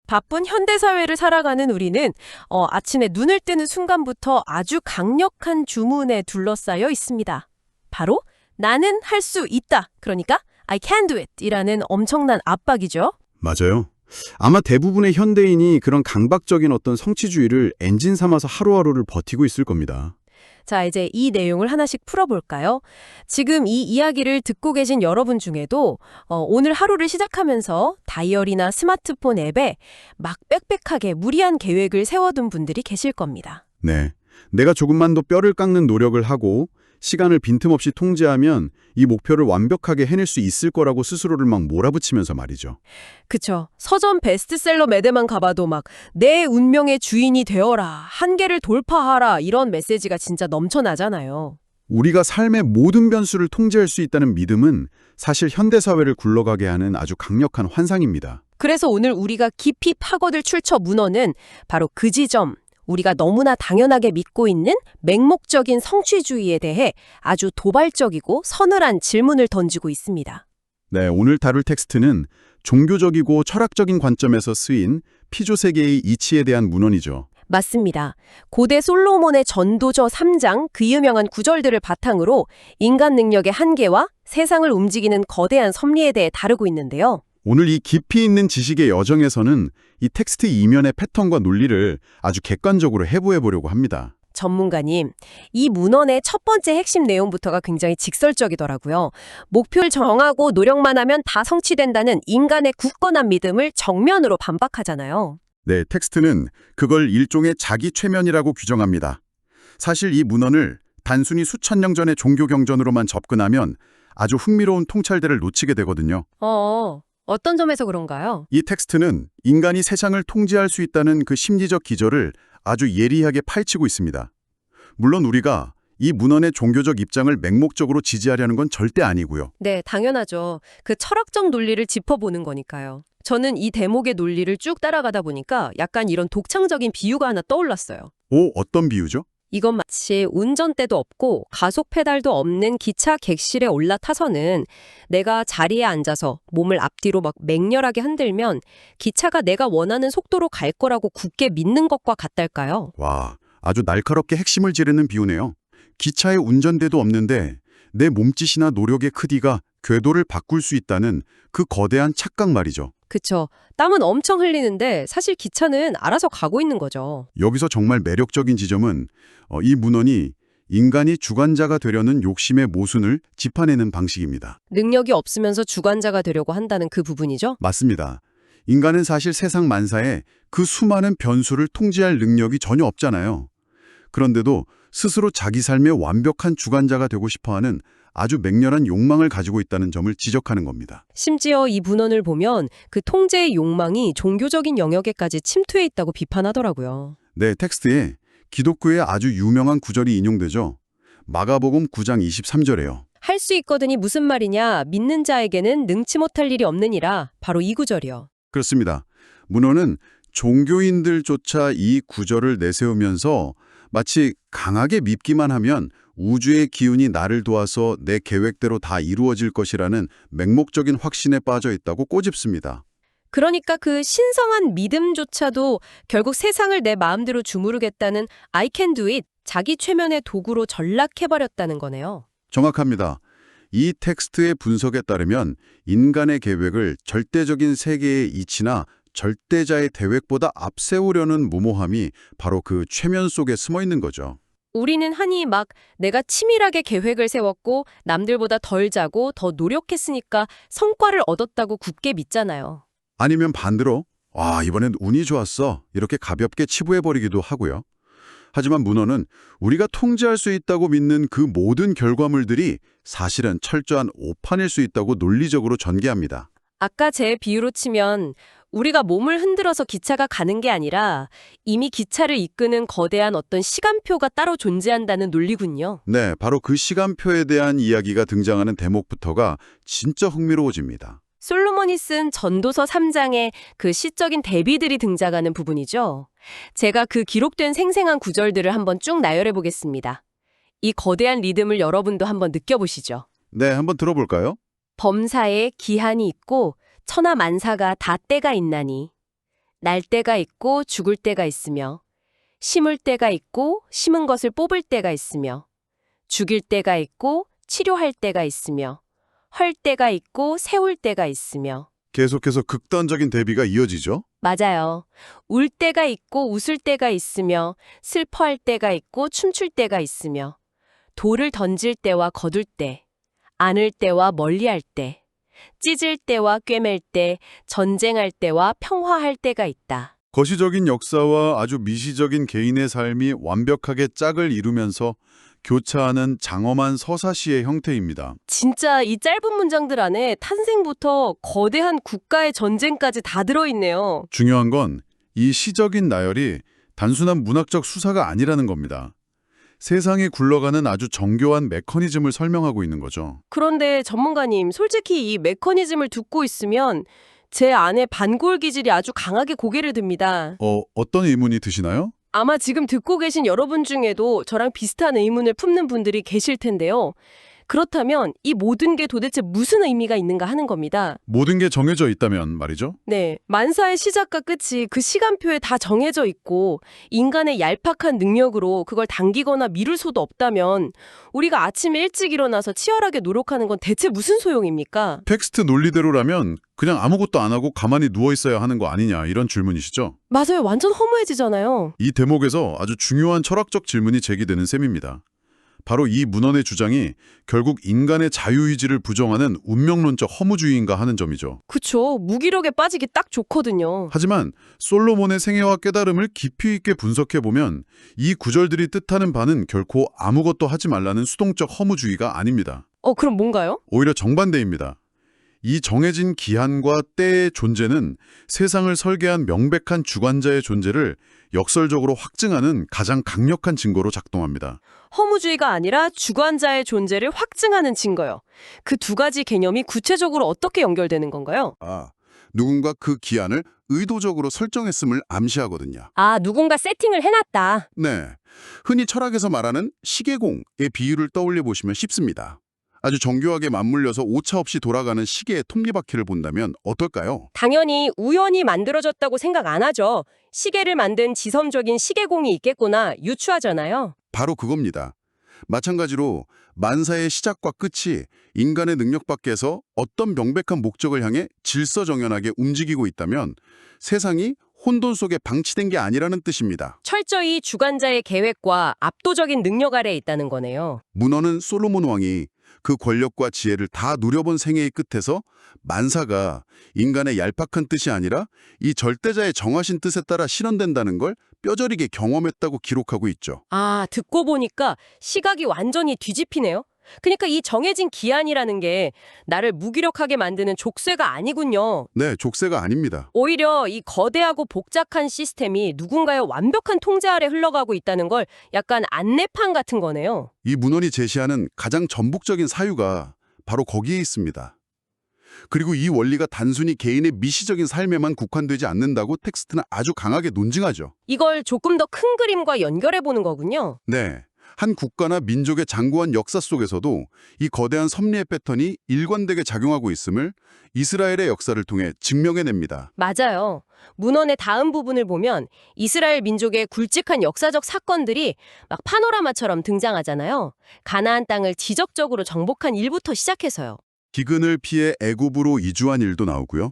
바쁜 현대사회를 살아가는 우리는 아침에 눈을 뜨는 순간부터 아주 강력한 주문에 둘러싸여 있습니다. 바로 나는 할 수 있다. 그러니까 I can do it 이라는 엄청난 압박이죠. 맞아요. 아마 대부분의 현대인이 그런 강박적인 어떤 성취주의를 엔진 삼아서 하루하루를 버티고 있을 겁니다. 자, 이제 이 내용을 하나씩 풀어볼까요? 지금 이 이야기를 듣고 계신 여러분 중에도 오늘 하루를 시작하면서 다이어리나 스마트폰 앱에 막 빽빽하게 무리한 계획을 세워둔 분들이 계실 겁니다. 네. 내가 조금만 더 뼈를 깎는 노력을 하고 시간을 빈틈없이 통제하면 이 목표를 완벽하게 해낼 수 있을 거라고 스스로를 막 몰아붙이면서 말이죠. 그쵸. 서점 베스트셀러 매대만 가봐도 막 내 운명의 주인이 되어라, 한계를 돌파하라 이런 메시지가 진짜 넘쳐나잖아요. 우리가 삶의 모든 변수를 통제할 수 있다는 믿음은 사실 현대사회를 굴러가게 하는 아주 강력한 환상입니다. 그래서 오늘 우리가 깊이 파고들 출처 문헌은 바로 그 지점, 우리가 너무나 당연하게 믿고 있는 맹목적인 성취주의에 대해 아주 도발적이고 서늘한 질문을 던지고 있습니다. 네, 오늘 다룰 텍스트는 종교적이고 철학적인 관점에서 쓰인 피조 세계의 이치에 대한 문헌이죠. 맞습니다. 고대 솔로몬의 전도서 3장 그 유명한 구절들을 바탕으로 인간 능력의 한계와 세상을 움직이는 거대한 섭리에 대해 다루고 있는데요. 오늘 이 깊이 있는 지식의 여정에서는 이 텍스트 이면의 패턴과 논리를 아주 객관적으로 해부해 보려고 합니다. 전문가님, 이 문헌의 첫 번째 핵심 내용부터가 굉장히 직설적이더라고요. 목표를 정하고 노력만 하면 다 성취된다는 인간의 굳건한 믿음을 정면으로 반박하잖아요. 네, 텍스트는 그걸 일종의 자기 최면이라고 규정합니다. 사실 이 문헌을 단순히 수천 년 전의 종교 경전으로만 접근하면 아주 흥미로운 통찰들을 놓치게 되거든요. 어떤 점에서 그런가요? 이 텍스트는 인간이 세상을 통제할 수 있다는 그 심리적 기저를 아주 예리하게 파헤치고 있습니다. 물론 우리가 이 문헌의 종교적 입장을 맹목적으로 지지하려는 건 절대 아니고요. 네, 당연하죠. 그 철학적 논리를 짚어보는 거니까요. 저는 이 대목의 논리를 쭉 따라가다 보니까 약간 이런 독창적인 비유가 하나 떠올랐어요. 오, 어떤 비유죠? 이건 마치 운전대도 없고 가속 페달도 없는 기차 객실에 올라타서는 내가 자리에 앉아서 몸을 앞뒤로 막 맹렬하게 흔들면 기차가 내가 원하는 속도로 갈 거라고 굳게 믿는 것과 같달까요? 와, 아주 날카롭게 핵심을 찌르는 비유네요. 기차에 운전대도 없는데 내 몸짓이나 노력의 크기가 궤도를 바꿀 수 있다는 그 거대한 착각 말이죠. 그쵸. 땀은 엄청 흘리는데 사실 기차는 알아서 가고 있는 거죠. 여기서 정말 매력적인 지점은 이 문헌이 인간이 주관자가 되려는 욕심의 모순을 짚어내는 방식입니다. 능력이 없으면서 주관자가 되려고 한다는 그 부분이죠? 맞습니다. 인간은 사실 세상 만사에 그 수많은 변수를 통제할 능력이 전혀 없잖아요. 그런데도 스스로 자기 삶의 완벽한 주관자가 되고 싶어하는 아주 맹렬한 욕망을 가지고 있다는 점을 지적하는 겁니다. 심지어 이 문헌을 보면 그 통제의 욕망이 종교적인 영역에까지 침투해 있다고 비판하더라고요. 네, 텍스트에 기독교의 아주 유명한 구절이 인용되죠. 마가복음 9장 23절에요. 할 수 있거든이 무슨 말이냐? 믿는 자에게는 능치 못할 일이 없느니라. 바로 이 구절이요. 그렇습니다. 문헌은 종교인들조차 이 구절을 내세우면서 마치 강하게 믿기만 하면 우주의 기운이 나를 도와서 내 계획대로 다 이루어질 것이라는 맹목적인 확신에 빠져 있다고 꼬집습니다. 그러니까 그 신성한 믿음조차도 결국 세상을 내 마음대로 주무르겠다는 I can do it, 자기 최면의 도구로 전락해버렸다는 거네요. 정확합니다. 이 텍스트의 분석에 따르면 인간의 계획을 절대적인 세계의 이치나 절대자의 계획보다 앞세우려는 무모함이 바로 그 최면 속에 숨어 있는 거죠. 우리는 흔히 막 내가 치밀하게 계획을 세웠고 남들보다 덜 자고 더 노력했으니까 성과를 얻었다고 굳게 믿잖아요. 아니면 반대로 이번엔 운이 좋았어 이렇게 가볍게 치부해버리기도 하고요. 하지만 문헌은 우리가 통제할 수 있다고 믿는 그 모든 결과물들이 사실은 철저한 오판일 수 있다고 논리적으로 전개합니다. 아까 제 비유로 치면 우리가 몸을 흔들어서 기차가 가는 게 아니라 이미 기차를 이끄는 거대한 어떤 시간표가 따로 존재한다는 논리군요. 네, 바로 그 시간표에 대한 이야기가 등장하는 대목부터가 진짜 흥미로워집니다. 솔로몬이 쓴 전도서 3장에 그 시적인 대비들이 등장하는 부분이죠. 제가 그 기록된 생생한 구절들을 한번 쭉 나열해 보겠습니다. 이 거대한 리듬을 여러분도 한번 느껴보시죠. 네, 한번 들어볼까요? 범사에 기한이 있고 천하 만사가 다 때가 있나니 날 때가 있고 죽을 때가 있으며, 심을 때가 있고 심은 것을 뽑을 때가 있으며, 죽일 때가 있고 치료할 때가 있으며, 헐 때가 있고 세울 때가 있으며. 계속해서 극단적인 대비가 이어지죠. 맞아요. 울 때가 있고 웃을 때가 있으며, 슬퍼할 때가 있고 춤출 때가 있으며, 돌을 던질 때와 거둘 때, 안을 때와 멀리할 때, 찢을 때와 꿰맬 때, 전쟁할 때와 평화할 때가 있다. 거시적인 역사와 아주 미시적인 개인의 삶이 완벽하게 짝을 이루면서 교차하는 장엄한 서사시의 형태입니다. 진짜 이 짧은 문장들 안에 탄생부터 거대한 국가의 전쟁까지 다 들어있네요. 중요한 건 이 시적인 나열이 단순한 문학적 수사가 아니라는 겁니다. 세상이 굴러가는 아주 정교한 메커니즘을 설명하고 있는 거죠. 그런데 전문가님, 솔직히 이 메커니즘을 듣고 있으면 제 안에 반골 기질이 아주 강하게 고개를 듭니다. 어떤 의문이 드시나요? 아마 지금 듣고 계신 여러분 중에도 저랑 비슷한 의문을 품는 분들이 계실 텐데요. 그렇다면 이 모든 게 도대체 무슨 의미가 있는가 하는 겁니다. 모든 게 정해져 있다면 말이죠. 네, 만사의 시작과 끝이 그 시간표에 다 정해져 있고 인간의 얄팍한 능력으로 그걸 당기거나 미룰 수도 없다면 우리가 아침에 일찍 일어나서 치열하게 노력하는 건 대체 무슨 소용입니까? 텍스트 논리대로라면 그냥 아무것도 안 하고 가만히 누워 있어야 하는 거 아니냐 이런 질문이시죠? 맞아요. 완전 허무해지잖아요. 이 대목에서 아주 중요한 철학적 질문이 제기되는 셈입니다. 바로 이 문헌의 주장이 결국 인간의 자유의지를 부정하는 운명론적 허무주의인가 하는 점이죠. 그쵸. 무기력에 빠지기 딱 좋거든요. 하지만 솔로몬의 생애와 깨달음을 깊이 있게 분석해보면 이 구절들이 뜻하는 바는 결코 아무것도 하지 말라는 수동적 허무주의가 아닙니다. 그럼 뭔가요? 오히려 정반대입니다. 이 정해진 기한과 때의 존재는 세상을 설계한 명백한 주관자의 존재를 역설적으로 확증하는 가장 강력한 증거로 작동합니다. 허무주의가 아니라 주관자의 존재를 확증하는 증거요. 그 두 가지 개념이 구체적으로 어떻게 연결되는 건가요? 누군가 그 기한을 의도적으로 설정했음을 암시하거든요. 누군가 세팅을 해놨다. 네, 흔히 철학에서 말하는 시계공의 비유를 떠올려 보시면 쉽습니다. 아주 정교하게 맞물려서 오차없이 돌아가는 시계의 톱니바퀴를 본다면 어떨까요? 당연히 우연히 만들어졌다고 생각 안 하죠. 시계를 만든 지성적인 시계공이 있겠구나 유추하잖아요. 바로 그겁니다. 마찬가지로 만사의 시작과 끝이 인간의 능력 밖에서 어떤 명백한 목적을 향해 질서정연하게 움직이고 있다면 세상이 혼돈 속에 방치된 게 아니라는 뜻입니다. 철저히 주관자의 계획과 압도적인 능력 아래에 있다는 거네요. 문헌은 솔로몬 왕이 그 권력과 지혜를 다 누려본 생애의 끝에서 만사가 인간의 얄팍한 뜻이 아니라 이 절대자의 정하신 뜻에 따라 실현된다는 걸 뼈저리게 경험했다고 기록하고 있죠. 듣고 보니까 시각이 완전히 뒤집히네요. 그러니까 이 정해진 기한이라는 게 나를 무기력하게 만드는 족쇄가 아니군요. 네, 족쇄가 아닙니다. 오히려 이 거대하고 복잡한 시스템이 누군가의 완벽한 통제 아래 흘러가고 있다는 걸 약간 안내판 같은 거네요. 이 문헌이 제시하는 가장 전북적인 사유가 바로 거기에 있습니다. 그리고 이 원리가 단순히 개인의 미시적인 삶에만 국한되지 않는다고 텍스트는 아주 강하게 논증하죠. 이걸 조금 더 큰 그림과 연결해 보는 거군요. 네, 한 국가나 민족의 장구한 역사 속에서도 이 거대한 섭리의 패턴이 일관되게 작용하고 있음을 이스라엘의 역사를 통해 증명해냅니다. 맞아요. 문헌의 다음 부분을 보면 이스라엘 민족의 굵직한 역사적 사건들이 막 파노라마처럼 등장하잖아요. 가나안 땅을 지적적으로 정복한 일부터 시작해서요. 기근을 피해 애굽으로 이주한 일도 나오고요.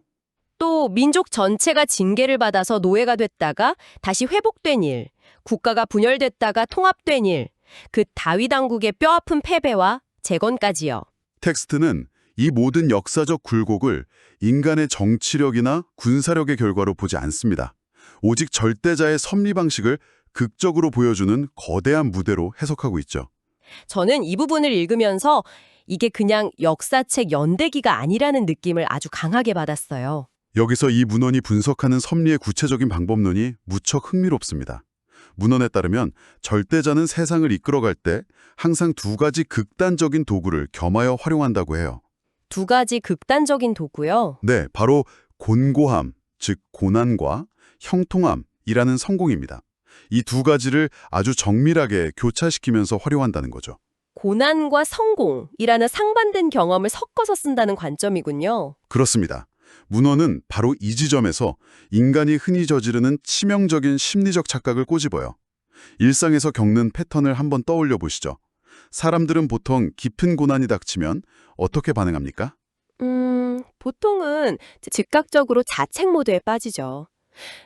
또 민족 전체가 징계를 받아서 노예가 됐다가 다시 회복된 일, 국가가 분열됐다가 통합된 일, 그 다윗 왕국의 뼈아픈 패배와 재건까지요. 텍스트는 이 모든 역사적 굴곡을 인간의 정치력이나 군사력의 결과로 보지 않습니다. 오직 절대자의 섭리 방식을 극적으로 보여주는 거대한 무대로 해석하고 있죠. 저는 이 부분을 읽으면서 이게 그냥 역사책 연대기가 아니라는 느낌을 아주 강하게 받았어요. 여기서 이 문헌이 분석하는 섭리의 구체적인 방법론이 무척 흥미롭습니다. 문헌에 따르면 절대자는 세상을 이끌어갈 때 항상 두 가지 극단적인 도구를 겸하여 활용한다고 해요. 두 가지 극단적인 도구요. 네, 바로 곤고함, 즉 고난과 형통함이라는 성공입니다. 이 두 가지를 아주 정밀하게 교차시키면서 활용한다는 거죠. 고난과 성공이라는 상반된 경험을 섞어서 쓴다는 관점이군요. 그렇습니다. 문헌은 바로 이 지점에서 인간이 흔히 저지르는 치명적인 심리적 착각을 꼬집어요. 일상에서 겪는 패턴을 한번 떠올려 보시죠. 사람들은 보통 깊은 고난이 닥치면 어떻게 반응합니까? 보통은 즉각적으로 자책 모드에 빠지죠.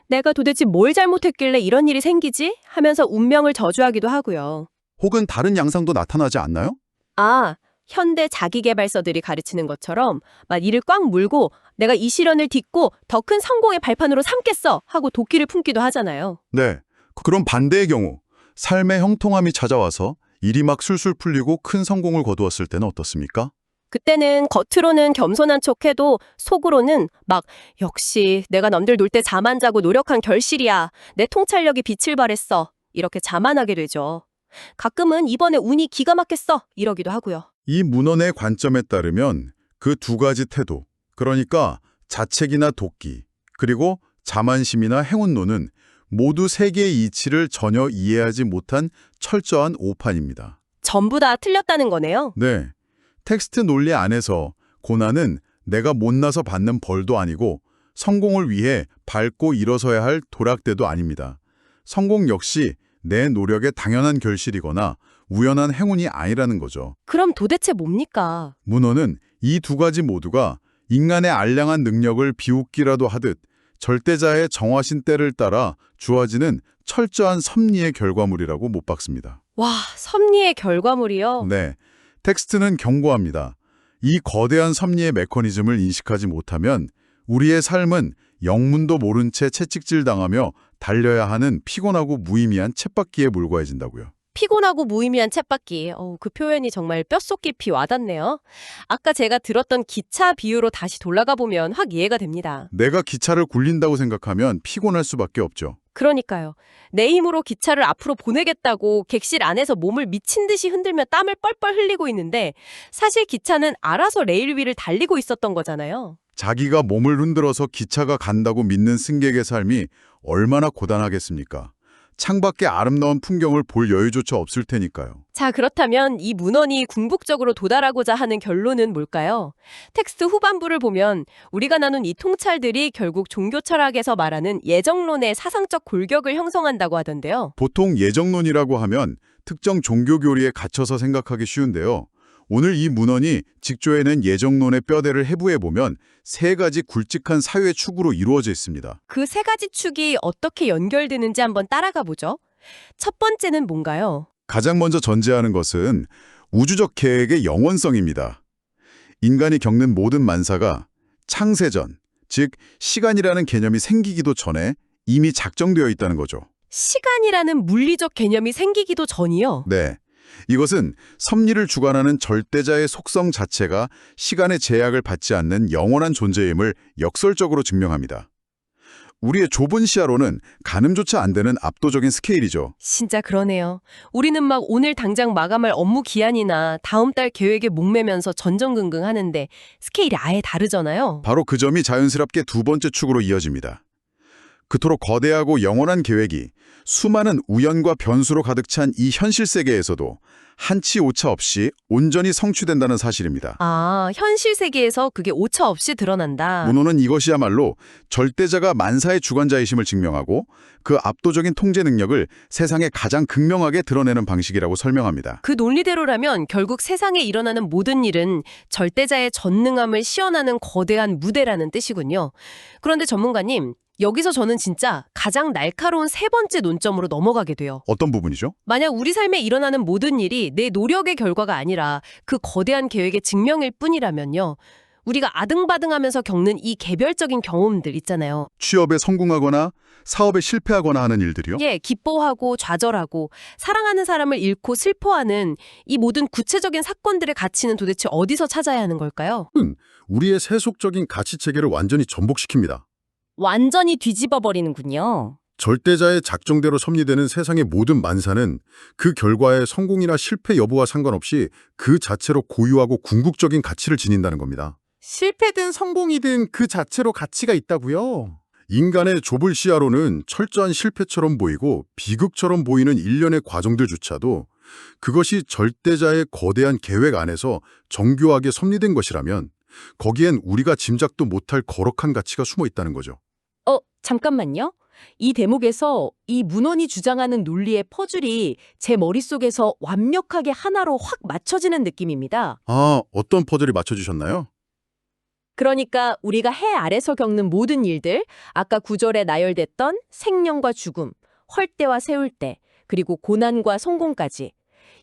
내가 도대체 뭘 잘못했길래 이런 일이 생기지? 하면서 운명을 저주하기도 하고요. 혹은 다른 양상도 나타나지 않나요? 아, 현대 자기계발서들이 가르치는 것처럼 막 이를 꽉 물고 내가 이 시련을 딛고 더 큰 성공의 발판으로 삼겠어 하고 도끼를 품기도 하잖아요. 네. 그럼 반대의 경우 삶의 형통함이 찾아와서 일이 막 술술 풀리고 큰 성공을 거두었을 때는 어떻습니까? 그때는 겉으로는 겸손한 척해도 속으로는 막 역시 내가 남들 놀 때 잠 안 자고 노력한 결실이야. 내 통찰력이 빛을 발했어. 이렇게 자만하게 되죠. 가끔은 이번에 운이 기가 막혔어. 이러기도 하고요. 이 문헌의 관점에 따르면 그 두 가지 태도, 그러니까 자책이나 도끼, 그리고 자만심이나 행운론은 모두 세계의 이치를 전혀 이해하지 못한 철저한 오판입니다. 전부 다 틀렸다는 거네요. 네. 텍스트 논리 안에서 고난은 내가 못나서 받는 벌도 아니고 성공을 위해 밟고 일어서야 할 도락대도 아닙니다. 성공 역시 내 노력의 당연한 결실이거나 우연한 행운이 아니라는 거죠. 그럼 도대체 뭡니까? 문헌은 이 두 가지 모두가 인간의 알량한 능력을 비웃기라도 하듯 절대자의 정하신 때를 따라 주어지는 철저한 섭리의 결과물이라고 못 박습니다. 와, 섭리의 결과물이요? 네, 텍스트는 경고합니다. 이 거대한 섭리의 메커니즘을 인식하지 못하면 우리의 삶은 영문도 모른 채 채찍질 당하며 달려야 하는 피곤하고 무의미한 쳇바퀴에 불과해진다고요. 피곤하고 무의미한 쳇바퀴. 그 표현이 정말 뼛속 깊이 와닿네요. 아까 제가 들었던 기차 비유로 다시 돌아가 보면 확 이해가 됩니다. 내가 기차를 굴린다고 생각하면 피곤할 수밖에 없죠. 그러니까요. 내 힘으로 기차를 앞으로 보내겠다고 객실 안에서 몸을 미친 듯이 흔들며 땀을 뻘뻘 흘리고 있는데 사실 기차는 알아서 레일 위를 달리고 있었던 거잖아요. 자기가 몸을 흔들어서 기차가 간다고 믿는 승객의 삶이 얼마나 고단하겠습니까? 창밖의 아름다운 풍경을 볼 여유조차 없을 테니까요. 자, 그렇다면 이 문헌이 궁극적으로 도달하고자 하는 결론은 뭘까요? 텍스트 후반부를 보면 우리가 나눈 이 통찰들이 결국 종교 철학에서 말하는 예정론의 사상적 골격을 형성한다고 하던데요. 보통 예정론이라고 하면 특정 종교 교리에 갇혀서 생각하기 쉬운데요. 오늘 이 문헌이 직조에는 예정론의 뼈대를 해부해보면 세 가지 굵직한 사회 축으로 이루어져 있습니다. 그 세 가지 축이 어떻게 연결되는지 한번 따라가 보죠. 첫 번째는 뭔가요? 가장 먼저 전제하는 것은 우주적 계획의 영원성입니다. 인간이 겪는 모든 만사가 창세전, 즉 시간이라는 개념이 생기기도 전에 이미 작정되어 있다는 거죠. 시간이라는 물리적 개념이 생기기도 전이요. 네. 이것은 섭리를 주관하는 절대자의 속성 자체가 시간의 제약을 받지 않는 영원한 존재임을 역설적으로 증명합니다. 우리의 좁은 시야로는 가늠조차 안 되는 압도적인 스케일이죠. 진짜 그러네요. 우리는 막 오늘 당장 마감할 업무 기한이나 다음 달 계획에 목매면서 전전긍긍 하는데 스케일이 아예 다르잖아요. 바로 그 점이 자연스럽게 두 번째 축으로 이어집니다. 그토록 거대하고 영원한 계획이 수많은 우연과 변수로 가득 찬 이 현실 세계에서도 한치 오차 없이 온전히 성취된다는 사실입니다. 아, 현실 세계에서 그게 오차 없이 드러난다. 문헌은 이것이야말로 절대자가 만사의 주관자이심을 증명하고 그 압도적인 통제 능력을 세상에 가장 극명하게 드러내는 방식이라고 설명합니다. 그 논리대로라면 결국 세상에 일어나는 모든 일은 절대자의 전능함을 시연하는 거대한 무대라는 뜻이군요. 그런데 전문가님, 여기서 저는 진짜 가장 날카로운 세 번째 논점으로 넘어가게 돼요. 어떤 부분이죠? 만약 우리 삶에 일어나는 모든 일이 내 노력의 결과가 아니라 그 거대한 계획의 증명일 뿐이라면요. 우리가 아등바등하면서 겪는 이 개별적인 경험들 있잖아요. 취업에 성공하거나 사업에 실패하거나 하는 일들이요? 예, 기뻐하고 좌절하고 사랑하는 사람을 잃고 슬퍼하는 이 모든 구체적인 사건들의 가치는 도대체 어디서 찾아야 하는 걸까요? 우리의 세속적인 가치체계를 완전히 전복시킵니다. 완전히 뒤집어 버리는군요. 절대자의 작정대로 섭리되는 세상의 모든 만사는 그 결과의 성공이나 실패 여부와 상관없이 그 자체로 고유하고 궁극적인 가치를 지닌다는 겁니다. 실패든 성공이든 그 자체로 가치가 있다고요? 인간의 좁은 시야로는 철저한 실패처럼 보이고 비극처럼 보이는 일련의 과정들조차도 그것이 절대자의 거대한 계획 안에서 정교하게 섭리된 것이라면 거기엔 우리가 짐작도 못할 거룩한 가치가 숨어 있다는 거죠. 잠깐만요. 이 대목에서 이 문헌이 주장하는 논리의 퍼즐이 제 머릿속에서 완벽하게 하나로 확 맞춰지는 느낌입니다. 아, 어떤 퍼즐이 맞춰지셨나요? 그러니까 우리가 해 아래서 겪는 모든 일들, 아까 구절에 나열됐던 생명과 죽음, 헐 때와 세울 때, 그리고 고난과 성공까지.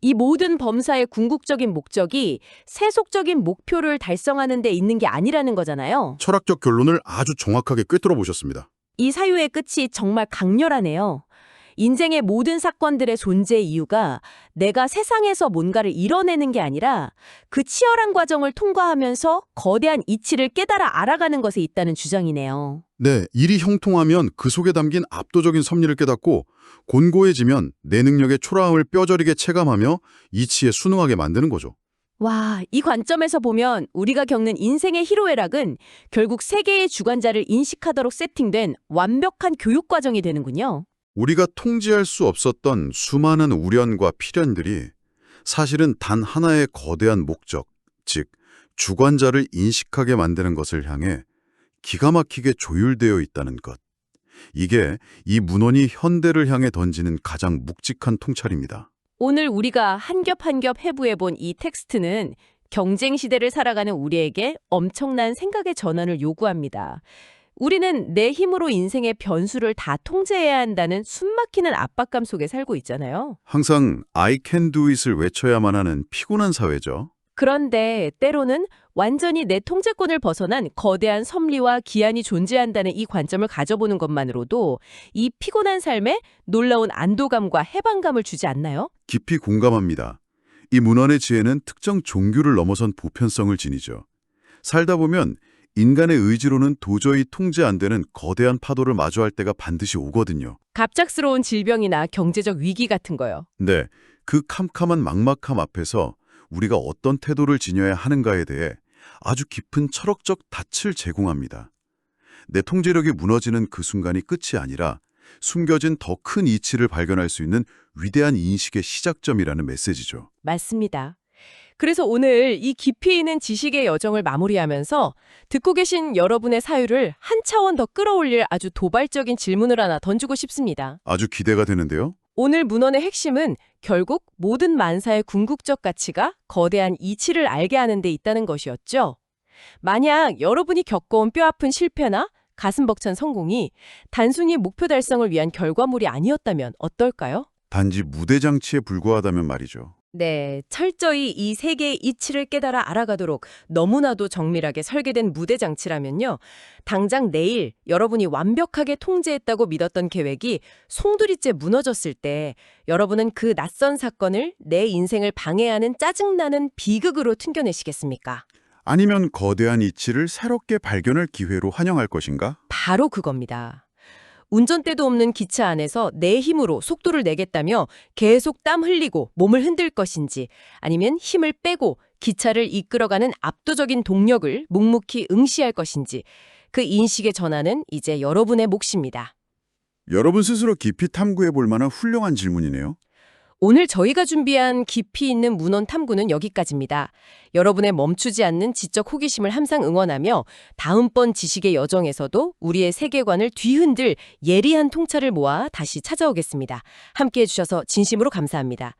이 모든 범사의 궁극적인 목적이 세속적인 목표를 달성하는 데 있는 게 아니라는 거잖아요. 철학적 결론을 아주 정확하게 꿰뚫어 보셨습니다. 이 사유의 끝이 정말 강렬하네요. 인생의 모든 사건들의 존재 이유가 내가 세상에서 뭔가를 이뤄내는 게 아니라 그 치열한 과정을 통과하면서 거대한 이치를 깨달아 알아가는 것에 있다는 주장이네요. 네, 일이 형통하면 그 속에 담긴 압도적인 섭리를 깨닫고 곤고해지면 내 능력의 초라함을 뼈저리게 체감하며 이치에 순응하게 만드는 거죠. 와, 이 관점에서 보면 우리가 겪는 인생의 희로애락은 결국 세계의 주관자를 인식하도록 세팅된 완벽한 교육 과정이 되는군요. 우리가 통제할 수 없었던 수많은 우련과 필연들이 사실은 단 하나의 거대한 목적, 즉 주관자를 인식하게 만드는 것을 향해 기가 막히게 조율되어 있다는 것. 이게 이 문헌이 현대를 향해 던지는 가장 묵직한 통찰입니다. 오늘 우리가 한 겹 한 겹 해부해본 이 텍스트는 경쟁 시대를 살아가는 우리에게 엄청난 생각의 전환을 요구합니다. 우리는 내 힘으로 인생의 변수를 다 통제해야 한다는 숨막히는 압박감 속에 살고 있잖아요. 항상 I can do it을 외쳐야만 하는 피곤한 사회죠. 그런데 때로는 완전히 내 통제권을 벗어난 거대한 섭리와 기한이 존재한다는 이 관점을 가져보는 것만으로도 이 피곤한 삶에 놀라운 안도감과 해방감을 주지 않나요? 깊이 공감합니다. 이 문헌의 지혜는 특정 종교를 넘어선 보편성을 지니죠. 살다 보면 인간의 의지로는 도저히 통제 안 되는 거대한 파도를 마주할 때가 반드시 오거든요. 갑작스러운 질병이나 경제적 위기 같은 거요. 네, 그 캄캄한 막막함 앞에서 우리가 어떤 태도를 지녀야 하는가에 대해 아주 깊은 철학적 닻을 제공합니다. 내 통제력이 무너지는 그 순간이 끝이 아니라 숨겨진 더 큰 이치를 발견할 수 있는 위대한 인식의 시작점이라는 메시지죠. 맞습니다. 그래서 오늘 이 깊이 있는 지식의 여정을 마무리하면서 듣고 계신 여러분의 사유를 한 차원 더 끌어올릴 아주 도발적인 질문을 하나 던지고 싶습니다. 아주 기대가 되는데요. 오늘 문헌의 핵심은 결국 모든 만사의 궁극적 가치가 거대한 이치를 알게 하는 데 있다는 것이었죠. 만약 여러분이 겪어온 뼈아픈 실패나 가슴 벅찬 성공이 단순히 목표 달성을 위한 결과물이 아니었다면 어떨까요? 단지 무대장치에 불과하다면 말이죠. 네, 철저히 이 세계의 이치를 깨달아 알아가도록 너무나도 정밀하게 설계된 무대 장치라면요. 당장 내일 여러분이 완벽하게 통제했다고 믿었던 계획이 송두리째 무너졌을 때 여러분은 그 낯선 사건을 내 인생을 방해하는 짜증나는 비극으로 튕겨내시겠습니까? 아니면 거대한 이치를 새롭게 발견할 기회로 환영할 것인가? 바로 그겁니다. 운전대도 없는 기차 안에서 내 힘으로 속도를 내겠다며 계속 땀 흘리고 몸을 흔들 것인지 아니면 힘을 빼고 기차를 이끌어가는 압도적인 동력을 묵묵히 응시할 것인지 그 인식의 전환은 이제 여러분의 몫입니다. 여러분 스스로 깊이 탐구해 볼 만한 훌륭한 질문이네요. 오늘 저희가 준비한 깊이 있는 문헌 탐구는 여기까지입니다. 여러분의 멈추지 않는 지적 호기심을 항상 응원하며 다음번 지식의 여정에서도 우리의 세계관을 뒤흔들 예리한 통찰을 모아 다시 찾아오겠습니다. 함께해 주셔서 진심으로 감사합니다.